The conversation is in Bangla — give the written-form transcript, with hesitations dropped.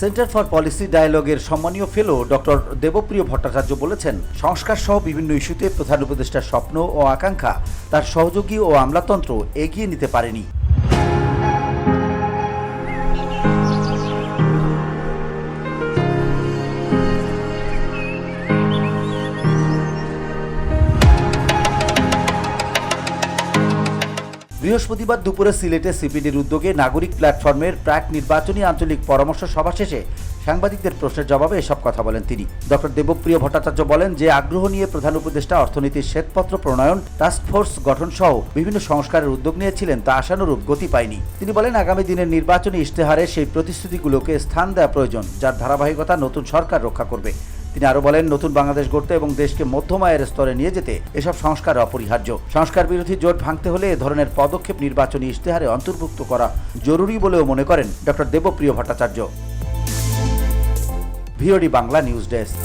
সেন্টার ফর পলিসি ডায়ালগের সম্মানীয় ফেলো ডক্টর দেবপ্রিয় ভট্টাচার্য বলেছেন, সংস্কার সহ বিভিন্ন ইস্যুতে প্রধান উপদেষ্টার স্বপ্ন ও আকাঙ্ক্ষা তার সহযোগী ও আমলাতন্ত্র এগিয়ে নিতে পারেনি। বৃহস্পতিবার দুপুরে সিলেটে সিপিডির উদ্যোগে নাগরিক প্ল্যাটফর্মের প্রাক নির্বাচনী আঞ্চলিক পরামর্শ সভা শেষে সাংবাদিকদের প্রশ্নের জবাবে এসব কথা বলেন তিনি। ডক্টর দেবপ্রিয় ভট্টাচার্য বলেন যে আগ্রহ নিয়ে প্রধান উপদেষ্টা অর্থনীতির শ্বেতপত্র প্রণয়ন, টাস্কফোর্স গঠন সহ বিভিন্ন সংস্কারের উদ্যোগ নিয়েছিলেন তা আশানুরূপ গতি পায়নি। তিনি বলেন, আগামী দিনের নির্বাচনী ইশতেহারে সেই প্রতিশ্রুতিগুলোকে স্থান দেওয়া প্রয়োজন, যার ধারাবাহিকতা নতুন সরকার রক্ষা করবে। তিনি আরো বলেন, নতুন বাংলাদেশ গড়তে এবং দেশকে মধ্যম আয়ের স্তরে নিয়ে যেতে এসব সংস্কার অপরিহার্য। সংস্কার বিরোধী জোট ভাঙতে হলে এ ধরনের পদক্ষেপ নির্বাচনী ইশতেহারে অন্তর্ভুক্ত করা জরুরি বলেও মনে করেন doctor Debapriya Bhattacharya. VOD Bangla news desk.